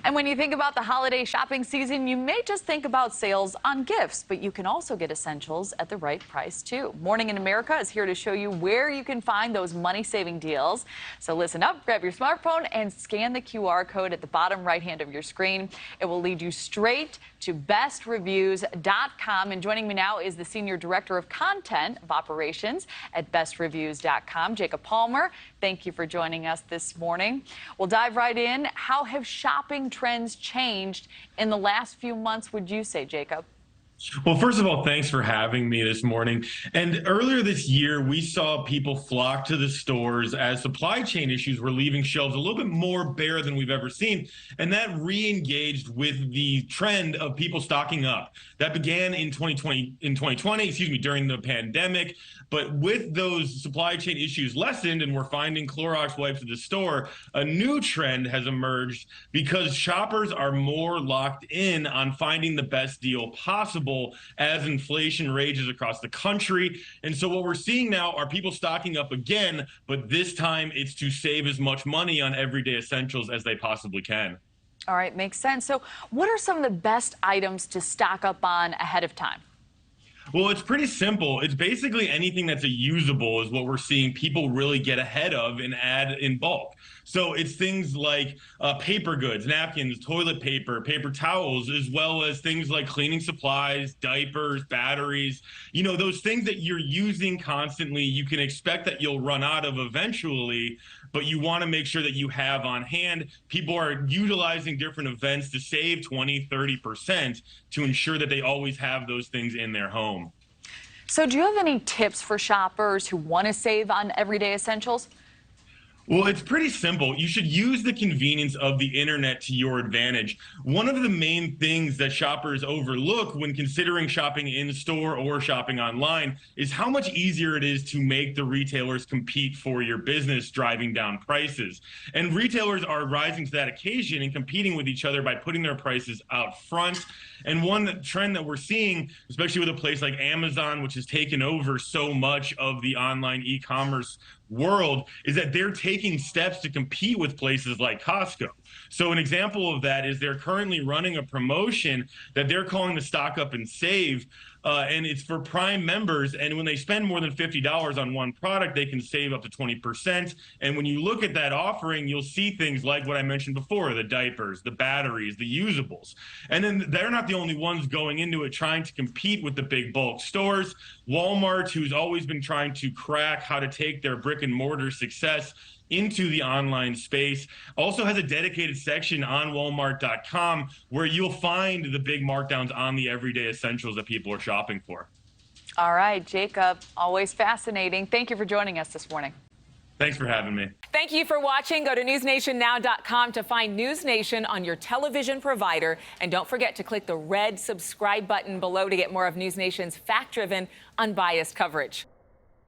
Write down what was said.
And when you think about the holiday shopping season, you may just think about sales on gifts, but you can also get essentials at the right price, too. Morning in America is here to show you where you can find those money-saving deals. So listen up, grab your smartphone, and scan the QR code at the bottom right hand of your screen. It will lead you straight to bestreviews.com. And joining me now is the Senior Director of Content of Operations at bestreviews.com, Jacob Palmer. Thank you for joining us this morning. We'll dive right in. How have shopping trends changed in the last few months, would you say, Jacob? Well, first of all, thanks for having me this morning. And earlier this year, we saw people flock to the stores as supply chain issues were leaving shelves a little bit more bare than we've ever seen. And that re-engaged with the trend of people stocking up. That began in 2020, during the pandemic. But with those supply chain issues lessened and we're finding Clorox wipes at the store, a new trend has emerged because shoppers are more locked in on finding the best deal possible as inflation rages across the country. And so what we're seeing now are people stocking up again, but this time it's to save as much money on everyday essentials as they possibly can. All right, makes sense. So what are some of the best items to stock up on ahead of time? Well, it's pretty simple. It's basically anything that's a usable is what we're seeing people really get ahead of and add in bulk. So it's things like paper goods, napkins, toilet paper, paper towels, as well as things like cleaning supplies, diapers, batteries. You know, those things that you're using constantly, you can expect that you'll run out of eventually, but you want to make sure that you have on hand. People are utilizing different events to save 20, 30% to ensure that they always have those things in their home. So do you have any tips for shoppers who want to save on everyday essentials? Well, it's pretty simple. You should use the convenience of the internet to your advantage. One of the main things that shoppers overlook when considering shopping in store or shopping online is how much easier it is to make the retailers compete for your business, driving down prices. And retailers are rising to that occasion and competing with each other by putting their prices out front. And one trend that we're seeing, especially with a place like Amazon, which has taken over so much of the online e-commerce world, is that they're taking steps to compete with places like Costco. So an example of that is they're currently running a promotion that they're calling the Stock Up and Save, and it's for Prime members. And when they spend more than $50 on one product, they can save up to 20%. And when you look at that offering, you'll see things like what I mentioned before, the diapers, the batteries, the usables. And then they're not the only ones going into it trying to compete with the big bulk stores. Walmart, who's always been trying to crack how to take their brick and mortar success into the online space, also has a dedicated section on Walmart.com where you'll find the big markdowns on the everyday essentials that people are shopping for. All right, Jacob, always fascinating. Thank you for joining us this morning. Thanks for having me. Thank you for watching. Go to newsnationnow.com to find NewsNation on your television provider. And don't forget to click the red subscribe button below to get more of NewsNation's fact-driven, unbiased coverage.